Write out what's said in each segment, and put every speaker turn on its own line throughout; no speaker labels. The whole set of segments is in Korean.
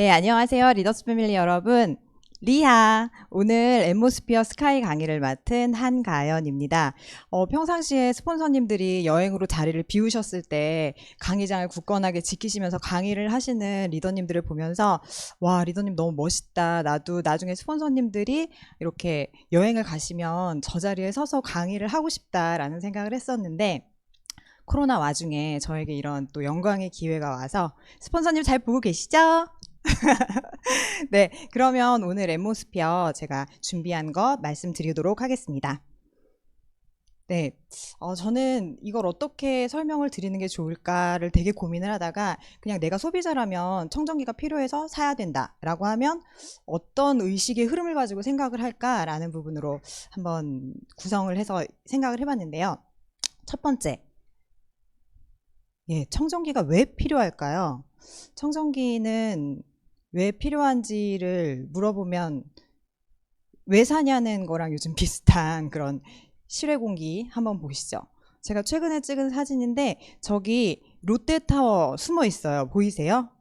네, 안녕하세요. 리더스 패밀리 여러분. 리하. 오늘 앰모스피어 스카이 강의를 맡은 한가연입니다. 평상시에 스폰서님들이 여행으로 자리를 비우셨을 때 강의장을 굳건하게 지키시면서 강의를 하시는 리더님들을 보면서 와, 리더님 너무 멋있다. 나도 나중에 스폰서님들이 이렇게 여행을 가시면 저 자리에 서서 강의를 하고 싶다라는 생각을 했었는데 코로나 와중에 저에게 이런 또 영광의 기회가 와서 스폰서님 잘 보고 계시죠? 네, 그러면 오늘 앰모스피어 제가 준비한 거 말씀드리도록 하겠습니다. 네, 저는 이걸 어떻게 설명을 드리는 게 좋을까를 되게 고민을 하다가 그냥 내가 소비자라면 청정기가 필요해서 사야 된다라고 하면 어떤 의식의 흐름을 가지고 생각을 할까라는 부분으로 한번 구성을 해서 생각을 해봤는데요. 첫 번째, 청정기가 왜 필요할까요? 청정기는 왜 필요한지를 물어보면 왜 사냐는 거랑 요즘 비슷한 그런 실외 공기 한번 보시죠. 제가 최근에 찍은 사진인데 저기 롯데타워 숨어 있어요. 보이세요?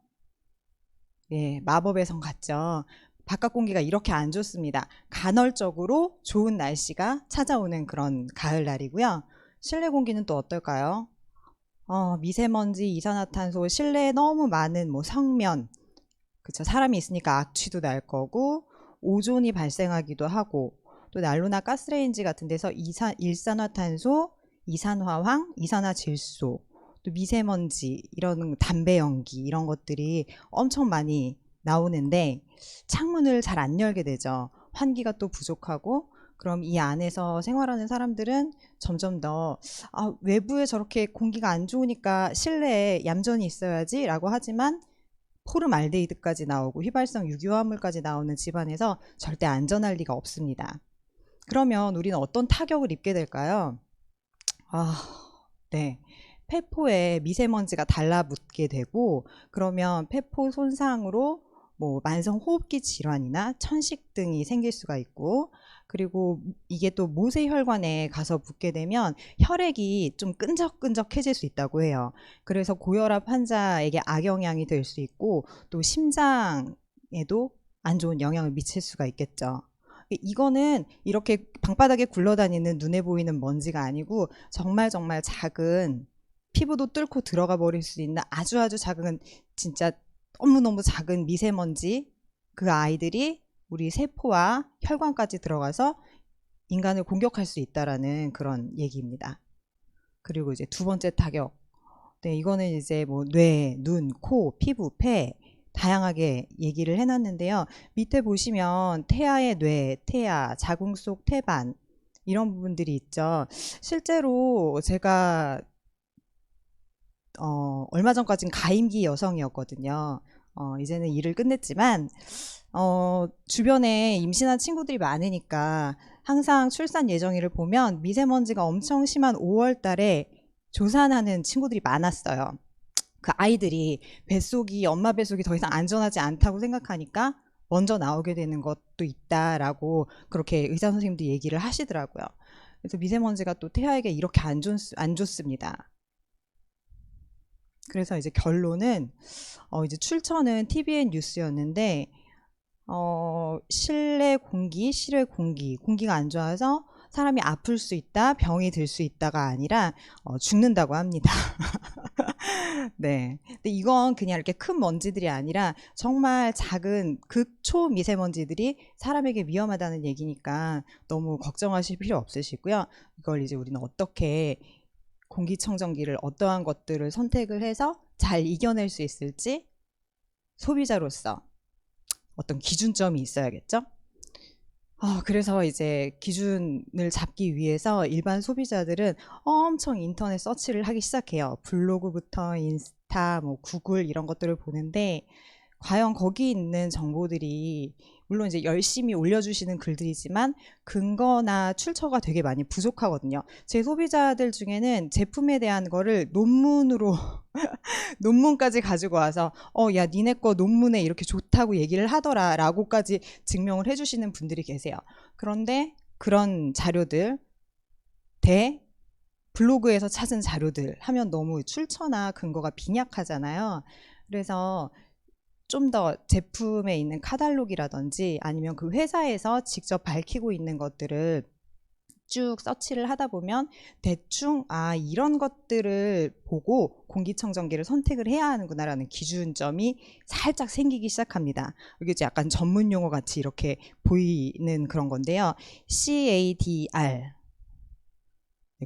예, 마법의 성 같죠. 바깥 공기가 이렇게 안 좋습니다. 간헐적으로 좋은 날씨가 찾아오는 그런 가을날이고요. 실내 공기는 또 어떨까요? 미세먼지, 이산화탄소, 실내에 너무 많은 뭐 성면, 그쵸. 사람이 있으니까 악취도 날 거고, 오존이 발생하기도 하고, 또 난로나 가스레인지 같은 데서 일산화탄소, 이산화황, 이산화질소, 또 미세먼지, 이런 담배 연기, 이런 것들이 엄청 많이 나오는데, 창문을 잘 안 열게 되죠. 환기가 또 부족하고, 그럼 이 안에서 생활하는 사람들은 점점 더 외부에 저렇게 공기가 안 좋으니까 실내에 얌전히 있어야지 라고 하지만 포름알데히드까지 나오고 휘발성 유기화합물까지 나오는 집안에서 절대 안전할 리가 없습니다. 그러면 우리는 어떤 타격을 입게 될까요? 네. 폐포에 미세먼지가 달라붙게 되고 그러면 폐포 손상으로 뭐 만성 호흡기 질환이나 천식 등이 생길 수가 있고 그리고 이게 또 모세혈관에 가서 붙게 되면 혈액이 좀 끈적끈적해질 수 있다고 해요. 그래서 고혈압 환자에게 악영향이 될 수 있고 또 심장에도 안 좋은 영향을 미칠 수가 있겠죠. 이거는 이렇게 방바닥에 굴러다니는 눈에 보이는 먼지가 아니고 정말 작은 피부도 뚫고 들어가 버릴 수 있는 아주 작은 진짜 너무너무 작은 미세먼지 그 아이들이 우리 세포와 혈관까지 들어가서 인간을 공격할 수 있다라는 그런 얘기입니다. 그리고 이제 두 번째 타격. 네, 이거는 이제 뭐 뇌, 눈, 코, 피부, 폐 다양하게 얘기를 해놨는데요. 밑에 보시면 태아의 뇌, 태아, 자궁 속 태반 이런 부분들이 있죠. 실제로 제가 얼마 전까지는 가임기 여성이었거든요. 이제는 일을 끝냈지만 주변에 임신한 친구들이 많으니까 항상 출산 예정일을 보면 미세먼지가 엄청 심한 5월 달에 조산하는 친구들이 많았어요. 그 아이들이 엄마 뱃속이 더 이상 안전하지 않다고 생각하니까 먼저 나오게 되는 것도 있다라고 그렇게 의사 선생님도 얘기를 하시더라고요. 그래서 미세먼지가 또 태아에게 이렇게 안 좋습니다. 그래서 이제 결론은 이제 출처는 TVN 뉴스였는데 실내 공기가 안 좋아서 사람이 아플 수 있다, 병이 들 수 있다가 아니라 죽는다고 합니다. 네. 근데 이건 그냥 이렇게 큰 먼지들이 아니라 정말 작은 극초 미세먼지들이 사람에게 위험하다는 얘기니까 너무 걱정하실 필요 없으시고요. 이걸 이제 우리는 어떻게 공기청정기를 어떠한 것들을 선택을 해서 잘 이겨낼 수 있을지 소비자로서 어떤 기준점이 있어야겠죠? 그래서 이제 기준을 잡기 위해서 일반 소비자들은 엄청 인터넷 서치를 하기 시작해요. 블로그부터 인스타, 뭐 구글 이런 것들을 보는데 과연 거기 있는 정보들이 물론 이제 열심히 올려주시는 글들이지만 근거나 출처가 되게 많이 부족하거든요. 제 소비자들 중에는 제품에 대한 거를 논문으로 논문까지 가지고 와서 야 니네 거 논문에 이렇게 좋다고 얘기를 하더라 라고까지 증명을 해주시는 분들이 계세요. 그런데 그런 자료들 블로그에서 찾은 자료들 하면 너무 출처나 근거가 빈약하잖아요. 그래서 좀 더 제품에 있는 카탈로그라든지 아니면 그 회사에서 직접 밝히고 있는 것들을 쭉 서치를 하다 보면 대충 이런 것들을 보고 공기청정기를 선택을 해야 하는구나라는 기준점이 살짝 생기기 시작합니다. 이게 이제 약간 전문 용어 같이 이렇게 보이는 그런 건데요. CADR,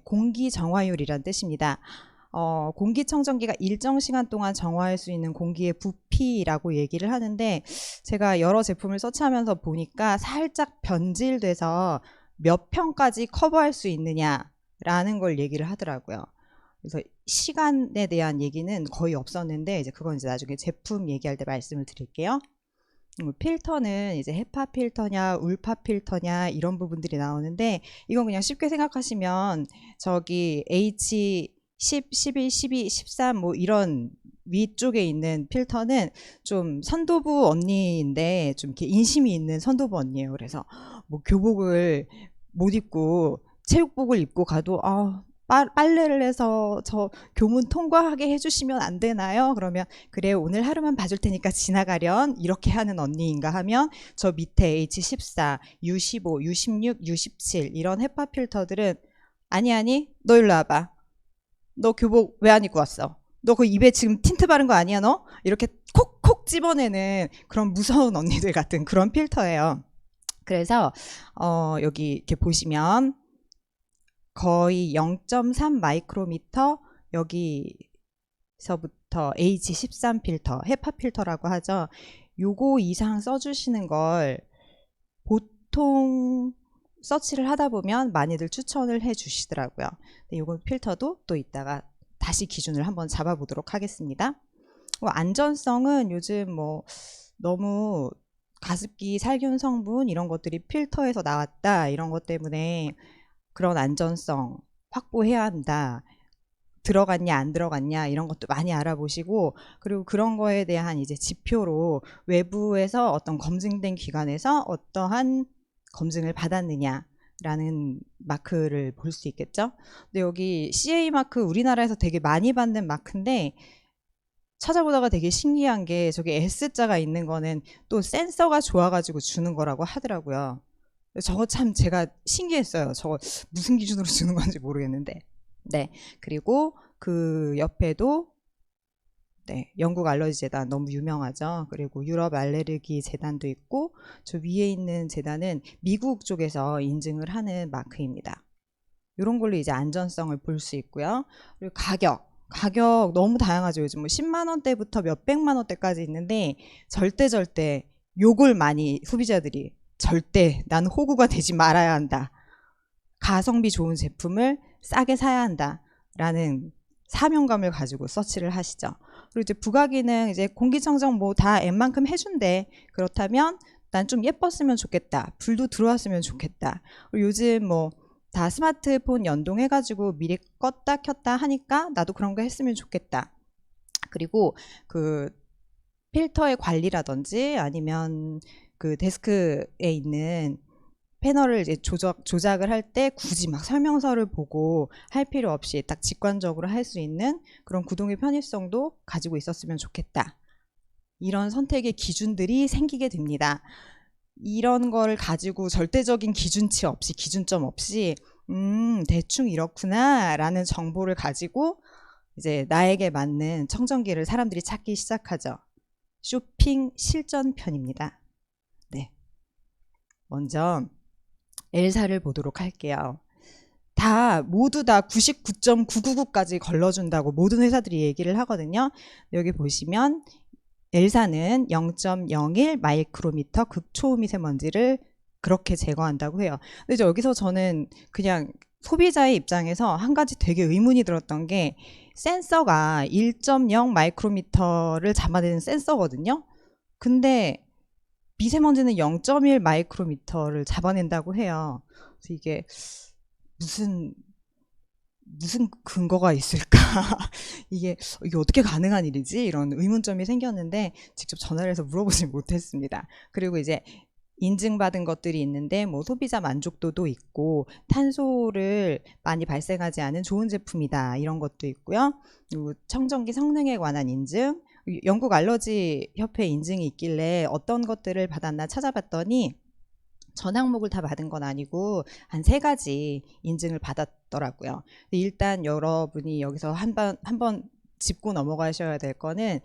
공기 정화율이란 뜻입니다. 공기청정기가 일정 시간 동안 정화할 수 있는 공기의 부피라고 얘기를 하는데, 제가 여러 제품을 서치하면서 보니까 살짝 변질돼서 몇 평까지 커버할 수 있느냐라는 걸 얘기를 하더라고요. 그래서 시간에 대한 얘기는 거의 없었는데, 이제 그건 이제 나중에 제품 얘기할 때 말씀을 드릴게요. 필터는 이제 헤파 필터냐 울파 필터냐 이런 부분들이 나오는데, 이건 그냥 쉽게 생각하시면 저기 H 10, 11, 12, 13 뭐 이런 위쪽에 있는 필터는 좀 선도부 언니인데 좀 이렇게 인심이 있는 선도부 언니예요. 그래서 뭐 교복을 못 입고 체육복을 입고 가도 빨래를 해서 저 교문 통과하게 해주시면 안 되나요? 그러면 그래, 오늘 하루만 봐줄 테니까 지나가련, 이렇게 하는 언니인가 하면 저 밑에 H14, U15, U16, U17 이런 헤파 필터들은 아니 너 일로 와봐. 너 교복 왜 안 입고 왔어? 너 그 입에 지금 틴트 바른 거 아니야 너? 이렇게 콕콕 집어내는 그런 무서운 언니들 같은 그런 필터예요. 그래서 여기 이렇게 보시면 거의 0.3 마이크로미터, 여기서부터 H13 필터, 헤파 필터라고 하죠. 요거 이상 써주시는 걸 보통 서치를 하다 보면 많이들 추천을 해 주시더라고요. 요거 필터도 또 이따가 다시 기준을 한번 잡아보도록 하겠습니다. 안전성은 요즘 뭐 너무 가습기 살균 성분 이런 것들이 필터에서 나왔다 이런 것 때문에 그런 안전성 확보해야 한다, 들어갔냐 안 들어갔냐 이런 것도 많이 알아보시고, 그리고 그런 거에 대한 이제 지표로 외부에서 어떤 검증된 기관에서 어떠한 검증을 받았느냐라는 마크를 볼 수 있겠죠. 근데 여기 CA 마크 우리나라에서 되게 많이 받는 마크인데, 찾아보다가 되게 신기한 게 저기 S자가 있는 거는 또 센서가 좋아가지고 주는 거라고 하더라고요. 저거 참 제가 신기했어요. 저거 무슨 기준으로 주는 건지 모르겠는데. 네. 그리고 그 옆에도 영국 알러지 재단 너무 유명하죠. 그리고 유럽 알레르기 재단도 있고, 저 위에 있는 재단은 미국 쪽에서 인증을 하는 마크입니다. 이런 걸로 이제 안전성을 볼 수 있고요. 그리고 가격 너무 다양하죠. 요즘 뭐 10만 원대부터 몇백만 원대까지 있는데, 절대 요걸 많이 소비자들이 절대 난 호구가 되지 말아야 한다, 가성비 좋은 제품을 싸게 사야 한다 라는 사명감을 가지고 서치를 하시죠. 그리고 이제 부가기능, 이제 공기청정 뭐 다 웬만큼 해준대. 그렇다면 난 좀 예뻤으면 좋겠다, 불도 들어왔으면 좋겠다. 그리고 요즘 뭐 다 스마트폰 연동해가지고 미리 껐다 켰다 하니까 나도 그런 거 했으면 좋겠다. 그리고 그 필터의 관리라든지 아니면 그 데스크에 있는 패널을 이제 조작을 할 때 굳이 막 설명서를 보고 할 필요 없이 딱 직관적으로 할 수 있는 그런 구동의 편의성도 가지고 있었으면 좋겠다. 이런 선택의 기준들이 생기게 됩니다. 이런 걸 가지고 절대적인 기준치 없이, 기준점 없이 대충 이렇구나 라는 정보를 가지고 이제 나에게 맞는 청정기를 사람들이 찾기 시작하죠. 쇼핑 실전편입니다. 네. 먼저 엘사를 보도록 할게요. 모두 다 99.999까지 걸러준다고 모든 회사들이 얘기를 하거든요. 여기 보시면 엘사는 0.01 마이크로미터 극초미세먼지를 그렇게 제거한다고 해요. 근데 여기서 저는 그냥 소비자의 입장에서 한 가지 되게 의문이 들었던 게, 센서가 1.0 마이크로미터를 잡아내는 센서거든요. 근데 미세먼지는 0.1 마이크로미터를 잡아낸다고 해요. 그래서 이게 무슨 근거가 있을까? 이게 어떻게 가능한 일이지? 이런 의문점이 생겼는데 직접 전화를 해서 물어보지 못했습니다. 그리고 이제 인증받은 것들이 있는데 뭐 소비자 만족도도 있고 탄소를 많이 발생하지 않은 좋은 제품이다 이런 것도 있고요. 그리고 청정기 성능에 관한 인증, 영국 알러지 협회 인증이 있길래 어떤 것들을 받았나 찾아봤더니 전 항목을 다 받은 건 아니고 한 3가지 인증을 받았더라고요. 일단 여러분이 여기서 한번 짚고 넘어가셔야 될 거는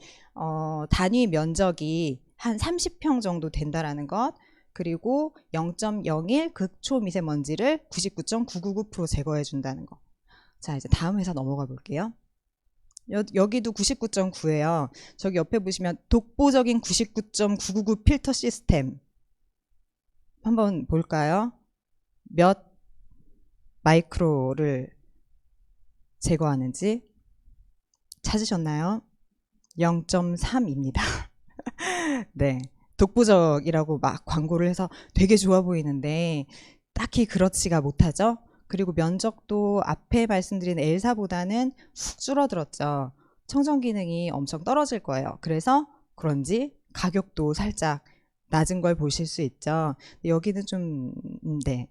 단위 면적이 한 30평 정도 된다라는 것, 그리고 0.01 극초미세먼지를 99.999% 제거해 준다는 거. 자, 이제 다음 회사 넘어가 볼게요. 여기도 99.9예요. 저기 옆에 보시면 독보적인 99.999 필터 시스템 한번 볼까요? 몇 마이크로를 제거하는지 찾으셨나요? 0.3입니다. 네. 독보적이라고 막 광고를 해서 되게 좋아 보이는데 딱히 그렇지가 못하죠. 그리고 면적도 앞에 말씀드린 L사보다는 훅 줄어들었죠. 청정 기능이 엄청 떨어질 거예요. 그래서 그런지 가격도 살짝 낮은 걸 보실 수 있죠. 여기는 좀 네.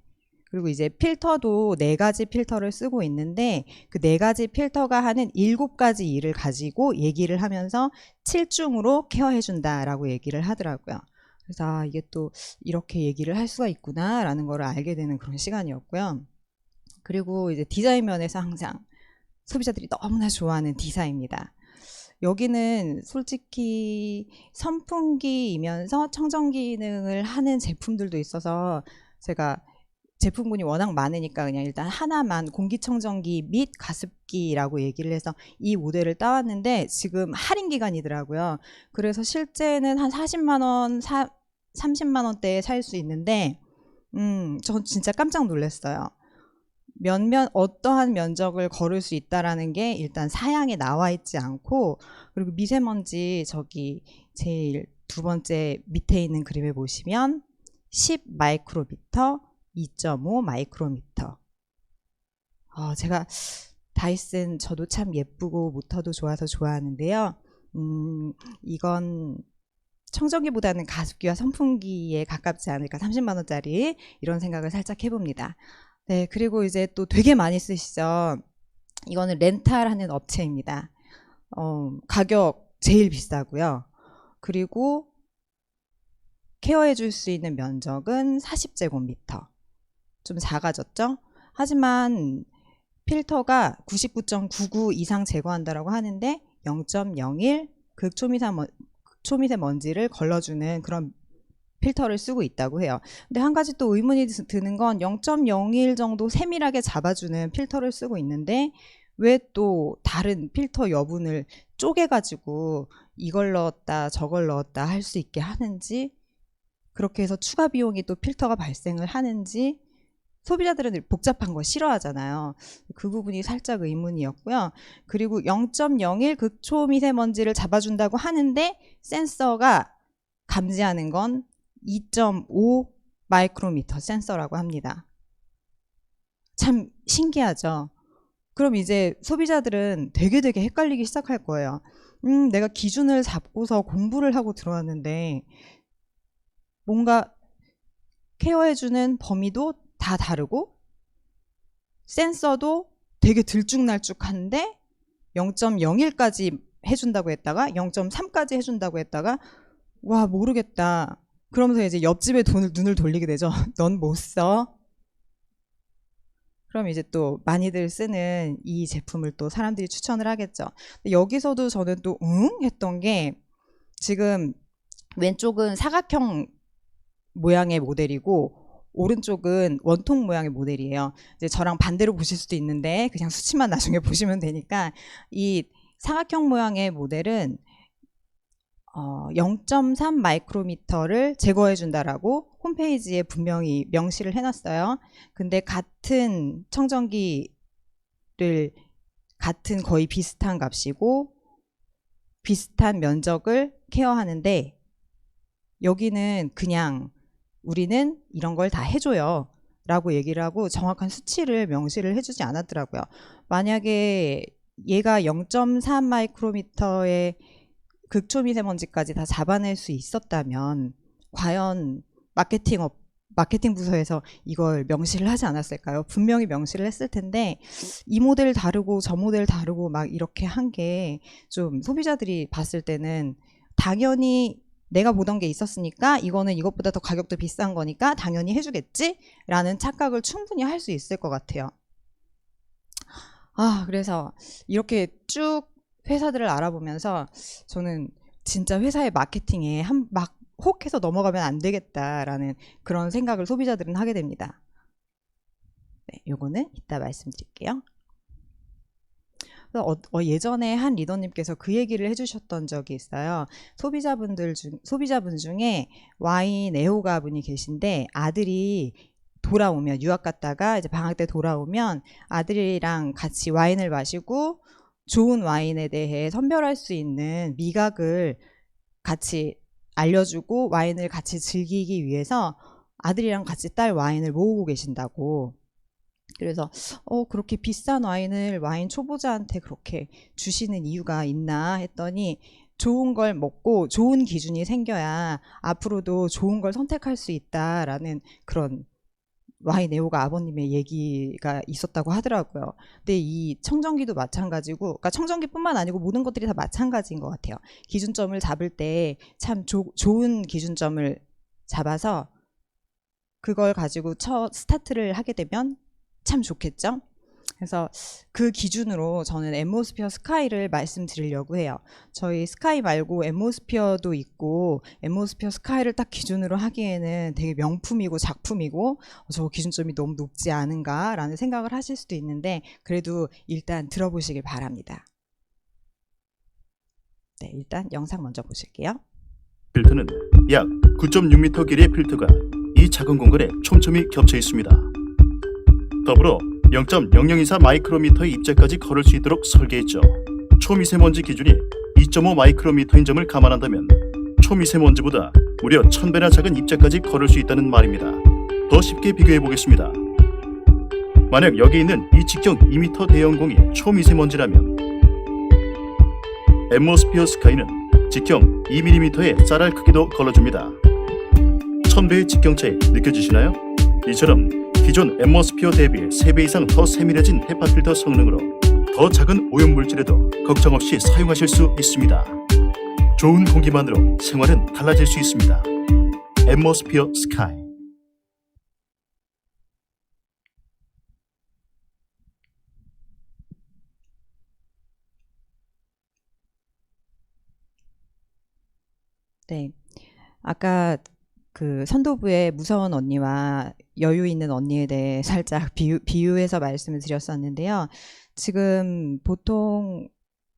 그리고 이제 필터도 4가지 필터를 쓰고 있는데 그 4가지 필터가 하는 7가지 일을 가지고 얘기를 하면서 7중으로 케어해준다라고 얘기를 하더라고요. 그래서 이게 또 이렇게 얘기를 할 수가 있구나 라는 걸 알게 되는 그런 시간이었고요. 그리고 이제 디자인 면에서 항상 소비자들이 너무나 좋아하는 디자인입니다. 여기는 솔직히 선풍기이면서 청정 기능을 하는 제품들도 있어서 제가 제품군이 워낙 많으니까 그냥 일단 하나만 공기청정기 및 가습기라고 얘기를 해서 이 모델을 따왔는데 지금 할인 기간이더라고요. 그래서 실제는 한 40만 원, 30만 원대에 살 수 있는데 전 진짜 깜짝 놀랐어요. 어떠한 면적을 걸을 수 있다라는 게 일단 사양에 나와 있지 않고, 그리고 미세먼지 저기 제일 2번째 밑에 있는 그림에 보시면 10 마이크로미터, 2.5 마이크로미터. 제가 다이슨 저도 참 예쁘고 모터도 좋아서 좋아하는데요. 이건 청정기보다는 가습기와 선풍기에 가깝지 않을까, 30만 원짜리 이런 생각을 살짝 해봅니다. 네, 그리고 이제 또 되게 많이 쓰시죠. 이거는 렌탈하는 업체입니다. 가격 제일 비싸고요. 그리고 케어해 줄 수 있는 면적은 40제곱미터. 좀 작아졌죠? 하지만 필터가 99.99 이상 제거한다라고 하는데 0.01 극초미세먼지를 걸러주는 그런 필터를 쓰고 있다고 해요. 근데 한 가지 또 의문이 드는 건 0.01 정도 세밀하게 잡아주는 필터를 쓰고 있는데 왜 또 다른 필터 여분을 쪼개가지고 이걸 넣었다 저걸 넣었다 할 수 있게 하는지, 그렇게 해서 추가 비용이 또 필터가 발생을 하는지, 소비자들은 복잡한 거 싫어하잖아요. 그 부분이 살짝 의문이었고요. 그리고 0.01 극초미세먼지를 잡아준다고 하는데 센서가 감지하는 건 2.5 마이크로미터 센서라고 합니다. 참 신기하죠. 그럼 이제 소비자들은 되게 헷갈리기 시작할 거예요. 내가 기준을 잡고서 공부를 하고 들어왔는데 뭔가 케어해주는 범위도 다 다르고 센서도 되게 들쭉날쭉한데 0.01까지 해준다고 했다가 0.3까지 해준다고 했다가 와 모르겠다. 그러면서 이제 옆집에 눈을 돌리게 되죠. 넌 못 써? 그럼 이제 또 많이들 쓰는 이 제품을 또 사람들이 추천을 하겠죠. 근데 여기서도 저는 또 했던 게, 지금 왼쪽은 사각형 모양의 모델이고 오른쪽은 원통 모양의 모델이에요. 이제 저랑 반대로 보실 수도 있는데 그냥 수치만 나중에 보시면 되니까, 이 사각형 모양의 모델은 0.3 마이크로미터를 제거해 준다라고 홈페이지에 분명히 명시를 해놨어요. 근데 같은 청정기를 같은 거의 비슷한 값이고 비슷한 면적을 케어하는데 여기는 그냥 우리는 이런 걸 다 해줘요 라고 얘기를 하고 정확한 수치를 명시를 해주지 않았더라고요. 만약에 얘가 0.3 마이크로미터의 극초미세먼지까지 다 잡아낼 수 있었다면 과연 마케팅업 마케팅 부서에서 이걸 명시를 하지 않았을까요? 분명히 명시를 했을 텐데 이 모델 다르고 저 모델 다르고 막 이렇게 한 게 좀 소비자들이 봤을 때는 당연히 내가 보던 게 있었으니까 이거는 이것보다 더 가격도 비싼 거니까 당연히 해주겠지? 라는 착각을 충분히 할 수 있을 것 같아요. 그래서 이렇게 쭉 회사들을 알아보면서 저는 진짜 회사의 마케팅에 막 혹해서 넘어가면 안 되겠다라는 그런 생각을 소비자들은 하게 됩니다. 네, 요거는 이따 말씀드릴게요. 예전에 한 리더님께서 그 얘기를 해주셨던 적이 있어요. 소비자분 중에 와인 애호가 분이 계신데 아들이 돌아오면 유학 갔다가 이제 방학 때 돌아오면 아들이랑 같이 와인을 마시고 좋은 와인에 대해 선별할 수 있는 미각을 같이 알려주고 와인을 같이 즐기기 위해서 아들이랑 같이 딸 와인을 모으고 계신다고. 그래서 그렇게 비싼 와인을 와인 초보자한테 그렇게 주시는 이유가 있나 했더니 좋은 걸 먹고 좋은 기준이 생겨야 앞으로도 좋은 걸 선택할 수 있다라는 그런 와인 애호가 아버님의 얘기가 있었다고 하더라고요. 근데 이 청정기도 마찬가지고, 그러니까 청정기뿐만 아니고 모든 것들이 다 마찬가지인 것 같아요. 기준점을 잡을 때 참 좋은 기준점을 잡아서 그걸 가지고 스타트를 하게 되면 참 좋겠죠? 그래서 그 기준으로 저는 앰모스피어 스카이를 말씀드리려고 해요. 저희 스카이 말고 앰모스피어도 있고 앰모스피어 스카이를 딱 기준으로 하기에는 되게 명품이고 작품이고 저 기준점이 너무 높지 않은가 라는 생각을 하실 수도 있는데 그래도 일단 들어보시길 바랍니다. 네, 일단 영상 먼저 보실게요.
필터는 약 9.6m 길이의 필터가 이 작은 공간에 촘촘히 겹쳐 있습니다. 더불어 0.0024 마이크로미터의 입자까지 걸을 수 있도록 설계했죠. 초미세먼지 기준이 2.5 마이크로미터인 점을 감안한다면 초미세먼지보다 무려 1000배나 작은 입자까지 걸을 수 있다는 말입니다. 더 쉽게 비교해 보겠습니다. 만약 여기 있는 이 직경 2m 대형 공이 초미세먼지라면 앰모스피어 스카이는 직경 2mm의 쌀알 크기도 걸러줍니다. 1000배의 직경 차이 느껴지시나요? 이처럼 기존 앰모스피어 대비 3배 이상 더 세밀해진 헤파 필터 성능으로 더 작은 오염물질에도 걱정 없이 사용하실 수 있습니다. 좋은 공기만으로 생활은 달라질 수 있습니다. 앰모스피어 스카이.
네, 아까 그 선도부의 무서운 언니와 여유 있는 언니에 대해 살짝 비유해서 말씀을 드렸었는데요. 지금 보통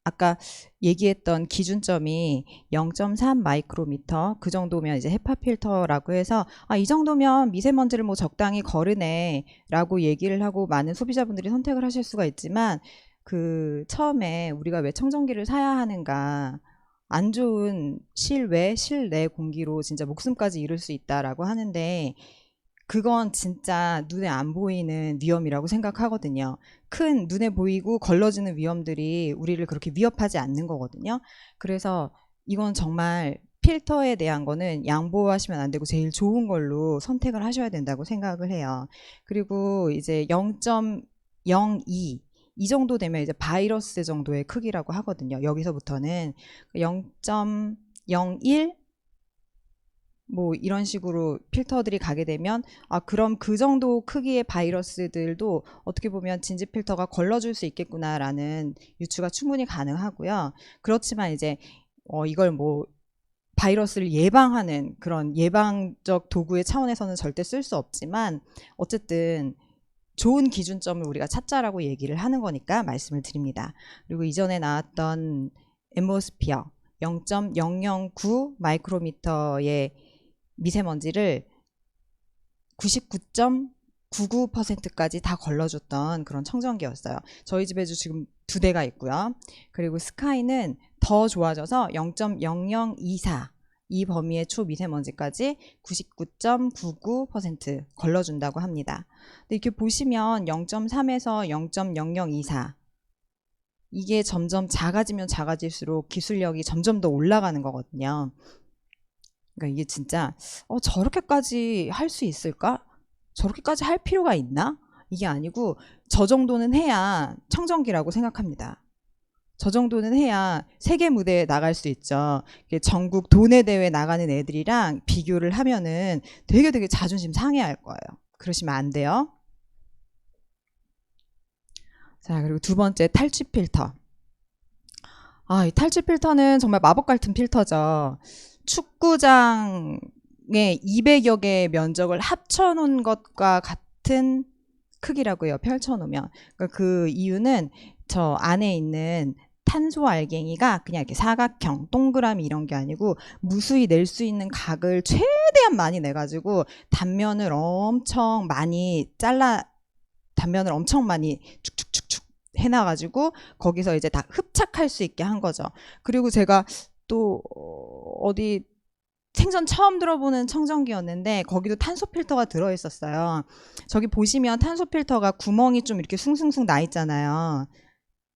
아까 얘기했던 기준점이 0.3 마이크로미터 그 정도면 이제 헤파 필터라고 해서 이 정도면 미세먼지를 뭐 적당히 거르네 라고 얘기를 하고 많은 소비자분들이 선택을 하실 수가 있지만 그 처음에 우리가 왜 청정기를 사야 하는가, 안 좋은 실외, 실내 공기로 진짜 목숨까지 잃을 수 있다라고 하는데 그건 진짜 눈에 안 보이는 위험이라고 생각하거든요. 큰 눈에 보이고 걸러지는 위험들이 우리를 그렇게 위협하지 않는 거거든요. 그래서 이건 정말 필터에 대한 거는 양보하시면 안 되고 제일 좋은 걸로 선택을 하셔야 된다고 생각을 해요. 그리고 이제 0.02 이 정도 되면 이제 바이러스 정도의 크기라고 하거든요. 여기서부터는 0.01 뭐 이런 식으로 필터들이 가게 되면 그럼 그 정도 크기의 바이러스들도 어떻게 보면 진지 필터가 걸러줄 수 있겠구나라는 유추가 충분히 가능하고요. 그렇지만 이제 이걸 뭐 바이러스를 예방하는 그런 예방적 도구의 차원에서는 절대 쓸 수 없지만 어쨌든 좋은 기준점을 우리가 찾자라고 얘기를 하는 거니까 말씀을 드립니다. 그리고 이전에 나왔던 앰모스피어 0.009 마이크로미터의 미세먼지를 99.99%까지 다 걸러줬던 그런 청정기였어요. 저희 집에도 지금 2대가 있고요. 그리고 스카이는 더 좋아져서 0.0024 이 범위의 초미세먼지까지 99.99% 걸러준다고 합니다. 근데 이렇게 보시면 0.3에서 0.0024 이게 점점 작아지면 작아질수록 기술력이 점점 더 올라가는 거거든요. 그러니까 이게 진짜 저렇게까지 할 수 있을까? 저렇게까지 할 필요가 있나? 이게 아니고 저 정도는 해야 청정기라고 생각합니다. 저 정도는 해야 세계 무대에 나갈 수 있죠. 전국 도내 대회 나가는 애들이랑 비교를 하면은 되게 자존심 상해할 거예요. 그러시면 안 돼요. 자, 그리고 두 번째 탈취 필터. 이 탈취 필터는 정말 마법 같은 필터죠. 축구장에 200여 개의 면적을 합쳐놓은 것과 같은 크기라고요. 펼쳐놓으면. 그러니까 그 이유는 저 안에 있는 탄소 알갱이가 그냥 이렇게 사각형, 동그라미 이런 게 아니고 무수히 낼 수 있는 각을 최대한 많이 내가지고 단면을 엄청 많이 축축축축 해놔가지고 거기서 이제 다 흡착할 수 있게 한 거죠. 그리고 제가 또 어디 생전 처음 들어보는 청정기였는데 거기도 탄소 필터가 들어있었어요. 저기 보시면 탄소 필터가 구멍이 좀 이렇게 숭숭숭 나 있잖아요.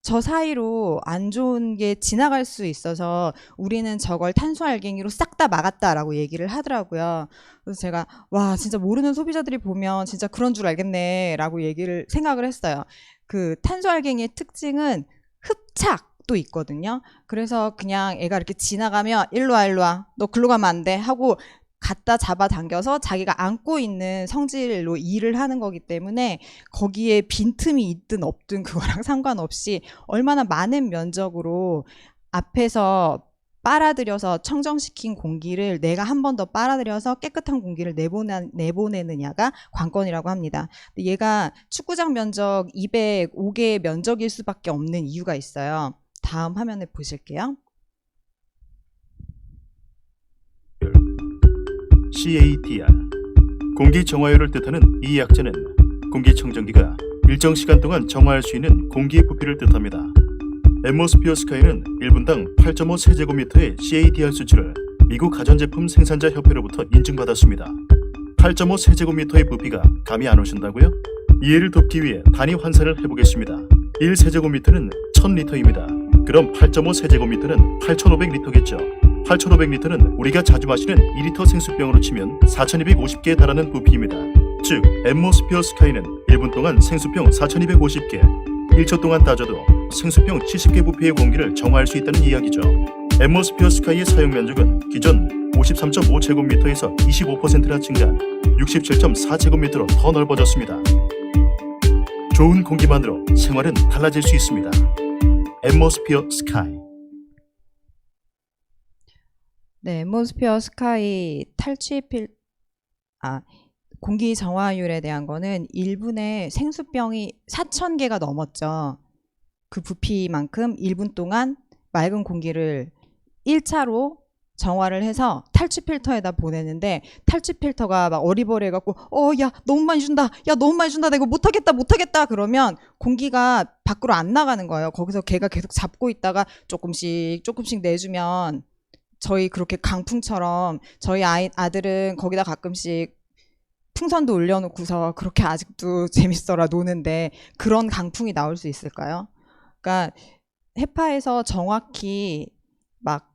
저 사이로 안 좋은 게 지나갈 수 있어서 우리는 저걸 탄소 알갱이로 싹 다 막았다라고 얘기를 하더라고요. 그래서 제가 와 진짜 모르는 소비자들이 보면 진짜 그런 줄 알겠네라고 생각을 했어요. 그 탄소 알갱이의 특징은 흡착도 있거든요. 그래서 그냥 애가 이렇게 지나가면 일로 와 너 글로 가면 안 돼 하고 갖다 잡아당겨서 자기가 안고 있는 성질로 일을 하는 거기 때문에 거기에 빈틈이 있든 없든 그거랑 상관없이 얼마나 많은 면적으로 앞에서 빨아들여서 청정시킨 공기를 내가 한 번 더 빨아들여서 깨끗한 공기를 내보내느냐가 관건이라고 합니다. 근데 얘가 축구장 면적 205개의 면적일 수밖에 없는 이유가 있어요. 다음 화면에 보실게요.
CADR 공기 정화율을 뜻하는 이 약자는 공기청정기가 일정 시간 동안 정화할 수 있는 공기 부피를 뜻합니다. 앰모스피어 스카이는 1분당 8.5 세제곱미터의 CADR 수치를 미국 가전제품 생산자 협회로부터 인증받았습니다. 8.5 세제곱미터의 부피가 감이 안 오신다고요? 이해를 돕기 위해 단위 환산을 해보겠습니다. 1 세제곱미터는 1000리터입니다. 그럼 8.5 세제곱미터는 8500리터겠죠. 8500리터는 우리가 자주 마시는 2리터 생수병으로 치면 4250개에 달하는 부피입니다. 즉, 앰모스피어 스카이는 1분 동안 생수병 4250개, 1초 동안 따져도 생수병 70개 부피의 공기를 정화할 수 있다는 이야기죠. 앰모스피어 스카이의 사용 면적은 기존 53.5제곱미터에서 25%나 증가한 67.4제곱미터로 더 넓어졌습니다. 좋은 공기만으로 생활은 달라질 수 있습니다. 앰모스피어 스카이.
네, 앰모스피어 스카이 공기 정화율에 대한 거는 1분에 생수병이 4,000개가 넘었죠. 그 부피만큼 1분 동안 맑은 공기를 1차로 정화를 해서 탈취 필터에다 보내는데 탈취 필터가 막 어리버리해갖고 야 너무 많이 준다 나 이거 못하겠다 그러면 공기가 밖으로 안 나가는 거예요. 거기서 걔가 계속 잡고 있다가 조금씩 내주면 저희 그렇게 강풍처럼 저희 아들은 거기다 가끔씩 풍선도 올려놓고서 그렇게 아직도 재밌어라 노는데 그런 강풍이 나올 수 있을까요? 그러니까 해파에서 정확히 막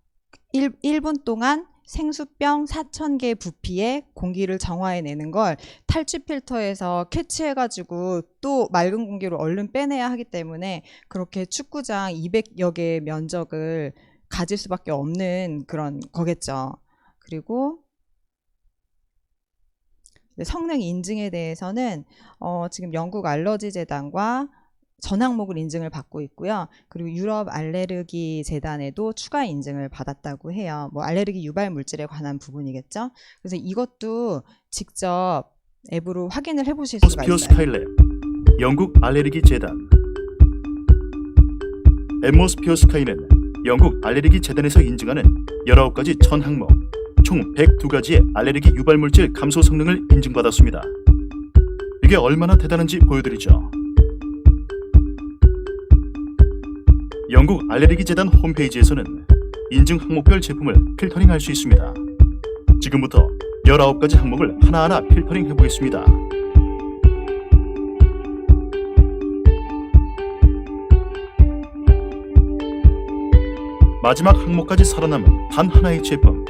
1분 동안 생수병 4,000개 부피의 공기를 정화해내는 걸 탈취 필터에서 캐치해가지고 또 맑은 공기로 얼른 빼내야 하기 때문에 그렇게 축구장 200여 개의 면적을 가질 수밖에 없는 그런 거겠죠. 그리고 성능 인증에 대해서는 지금 영국 알러지 재단과 전 항목을 인증을 받고 있고요. 그리고 유럽 알레르기 재단에도 추가 인증을 받았다고 해요. 뭐 알레르기 유발 물질에 관한 부분이겠죠. 그래서 이것도 직접 앱으로 확인을 해보실 수가
앰모스피어
있어요.
스카이랩, 영국 알레르기 재단. 앰모스피어 스카이는 영국 알레르기 재단에서 인증하는 19가지 전 항목, 총 102가지의 알레르기 유발 물질 감소 성능을 인증받았습니다. 이게 얼마나 대단한지 보여드리죠. 영국 알레르기 재단 홈페이지에서는 인증 항목별 제품을 필터링할 수 있습니다. 지금부터 19가지 항목을 하나하나 필터링 해보겠습니다. 마지막 항목까지 살아남은 단 하나의 제품,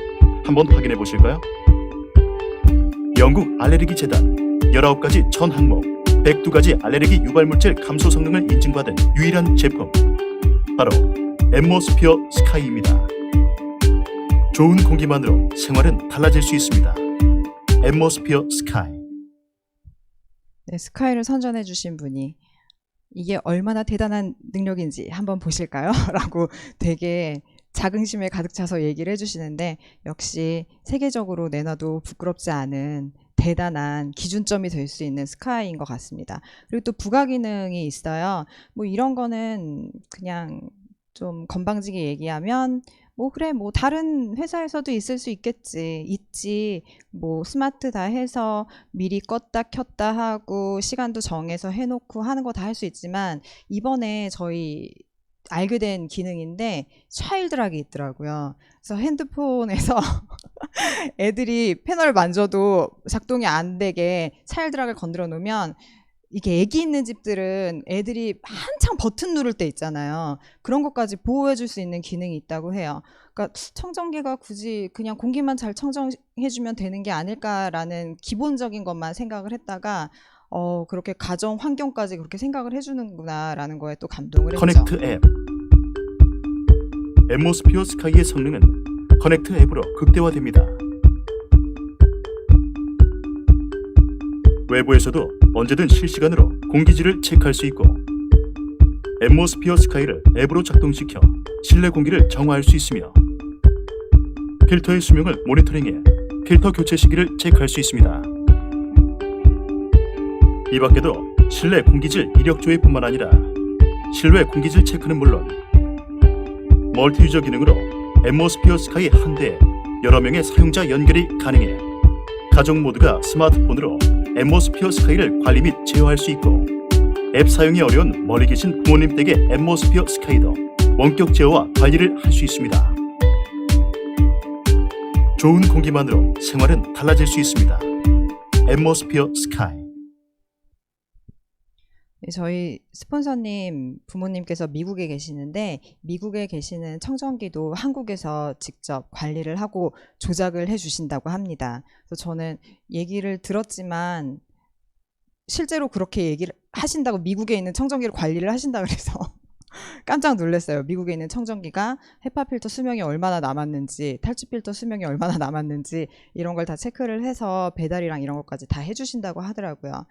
한번 확인해 보실까요? 영국 알레르기 재단 19가지 전 항목 102가지 알레르기 유발물질 감소 성능을 인증받은 유일한 제품 바로 앰모스피어 스카이입니다. 좋은 공기만으로 생활은 달라질 수 있습니다. 앰모스피어 스카이.
네, 스카이를 선전해 주신 분이 이게 얼마나 대단한 능력인지 한번 보실까요? 라고 되게 자긍심에 가득 차서 얘기를 해주시는데 역시 세계적으로 내놔도 부끄럽지 않은 대단한 기준점이 될 수 있는 스카이인 것 같습니다. 그리고 또 부가 기능이 있어요. 뭐 이런 거는 그냥 좀 건방지게 얘기하면 뭐 그래 뭐 다른 회사에서도 있을 수 있지 뭐 스마트 다 해서 미리 껐다 켰다 하고 시간도 정해서 해놓고 하는 거 다 할 수 있지만 이번에 저희 알게 된 기능인데 차일드락이 있더라고요. 그래서 핸드폰에서 애들이 패널을 만져도 작동이 안 되게 차일드락을 건드려 놓으면 이게 애기 있는 집들은 애들이 한창 버튼 누를 때 있잖아요. 그런 것까지 보호해 줄 수 있는 기능이 있다고 해요. 그러니까 청정기가 굳이 그냥 공기만 잘 청정해 주면 되는 게 아닐까라는 기본적인 것만 생각을 했다가 그렇게 가정 환경까지 그렇게 생각을 해주는구나라는 거에 또 감동을 했죠.
커넥트 앱. 앰모스피어 스카이의 성능은 커넥트 앱으로 극대화됩니다. 외부에서도 언제든 실시간으로 공기질을 체크할 수 있고 앰모스피어 스카이를 앱으로 작동시켜 실내 공기를 정화할 수 있으며 필터의 수명을 모니터링해 필터 교체 시기를 체크할 수 있습니다. 이 밖에도 실내 공기질 이력 조회뿐만 아니라 실외 공기질 체크는 물론 멀티 유저 기능으로 앰모스피어 스카이 한 대에 여러 명의 사용자 연결이 가능해 가족 모두가 스마트폰으로 앰모스피어 스카이를 관리 및 제어할 수 있고 앱 사용이 어려운 멀리 계신 부모님 댁의 앰모스피어 스카이도 원격 제어와 관리를 할 수 있습니다. 좋은 공기만으로 생활은 달라질 수 있습니다. 앰모스피어 스카이.
저희 스폰서님 부모님께서 미국에 계시는데 미국에 계시는 청정기도 한국에서 직접 관리를 하고 조작을 해주신다고 합니다. 그래서 저는 얘기를 들었지만 실제로 그렇게 얘기를 하신다고 미국에 있는 청정기를 관리를 하신다 그래서 깜짝 놀랐어요. 미국에 있는 청정기가 헤파 필터 수명이 얼마나 남았는지 탈취 필터 수명이 얼마나 남았는지 이런 걸 다 체크를 해서 배달이랑 이런 것까지 다 해주신다고 하더라고요.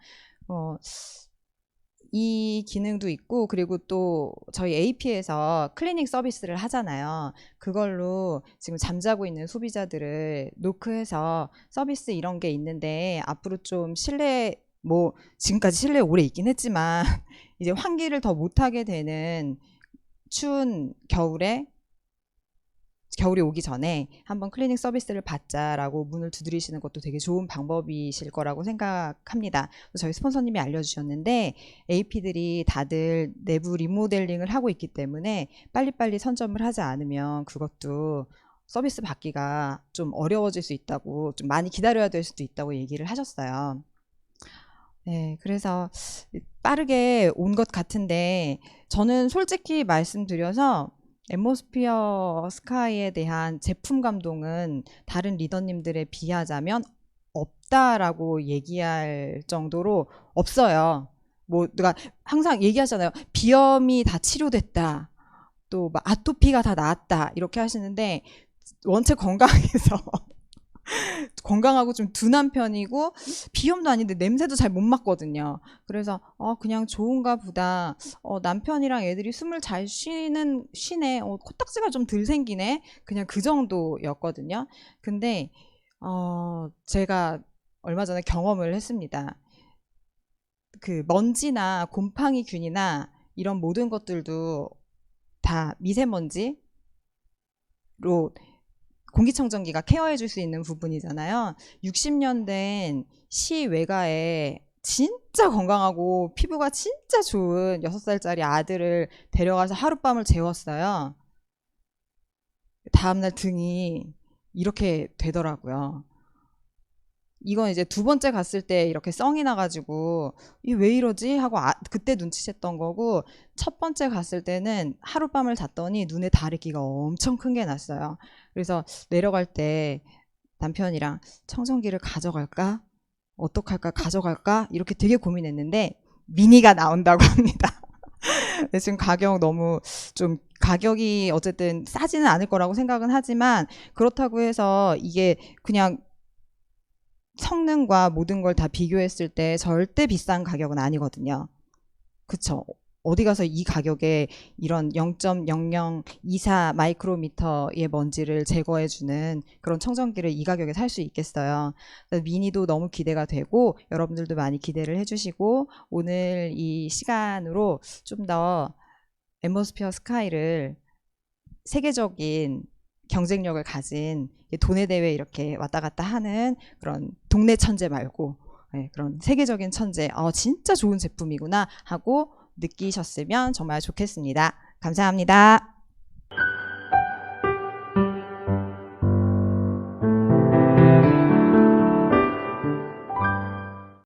이 기능도 있고 그리고 또 저희 AP에서 클리닝 서비스를 하잖아요. 그걸로 지금 잠자고 있는 소비자들을 노크해서 서비스 이런 게 있는데 앞으로 좀 실내 뭐 지금까지 실내에 오래 있긴 했지만 이제 환기를 더 못하게 되는 추운 겨울이 오기 전에 한번 클리닝 서비스를 받자라고 문을 두드리시는 것도 되게 좋은 방법이실 거라고 생각합니다. 저희 스폰서님이 알려주셨는데 AP들이 다들 내부 리모델링을 하고 있기 때문에 빨리빨리 선점을 하지 않으면 그것도 서비스 받기가 좀 어려워질 수 있다고 좀 많이 기다려야 될 수도 있다고 얘기를 하셨어요. 네, 그래서 빠르게 온 것 같은데 저는 솔직히 말씀드려서 앰모스피어 스카이에 대한 제품 감동은 다른 리더님들에 비하자면 없다라고 얘기할 정도로 없어요. 뭐 누가 항상 얘기하잖아요. 비염이 다 치료됐다. 또 막 아토피가 다 나았다. 이렇게 하시는데 원체 건강해서 건강하고 좀 둔한 편이고 비염도 아닌데 냄새도 잘 못 맡거든요. 그래서 그냥 좋은가 보다. 남편이랑 애들이 숨을 잘 쉬네. 코딱지가 좀 덜 생기네. 그냥 그 정도였거든요. 근데 제가 얼마 전에 경험을 했습니다. 그 먼지나 곰팡이균이나 이런 모든 것들도 다 미세먼지로 공기청정기가 케어해 줄 수 있는 부분이잖아요. 60년 된 시외가에 진짜 건강하고 피부가 진짜 좋은 6살짜리 아들을 데려가서 하룻밤을 재웠어요. 다음날 등이 이렇게 되더라고요. 이건 이제 두 번째 갔을 때 이렇게 썽이 나가지고 이게 왜 이러지 하고 그때 눈치챘던 거고 첫 번째 갔을 때는 하룻밤을 잤더니 눈에 다래끼가 엄청 큰 게 났어요. 그래서 내려갈 때 남편이랑 청정기를 가져갈까? 어떡할까? 가져갈까? 이렇게 되게 고민했는데 미니가 나온다고 합니다. 근데 지금 가격 너무 좀 가격이 어쨌든 싸지는 않을 거라고 생각은 하지만 그렇다고 해서 이게 그냥 성능과 모든 걸 다 비교했을 때 절대 비싼 가격은 아니거든요. 그쵸? 어디 가서 이 가격에 이런 0.0024 마이크로미터의 먼지를 제거해주는 그런 청정기를 이 가격에 살 수 있겠어요. 미니도 너무 기대가 되고 여러분들도 많이 기대를 해주시고 오늘 이 시간으로 좀 더 앰버스피어 스카이를 세계적인 경쟁력을 가진 도내 대회 이렇게 왔다 갔다 하는 그런 동네 천재 말고 그런 세계적인 천재, 진짜 좋은 제품이구나 하고 느끼셨으면 정말 좋겠습니다. 감사합니다.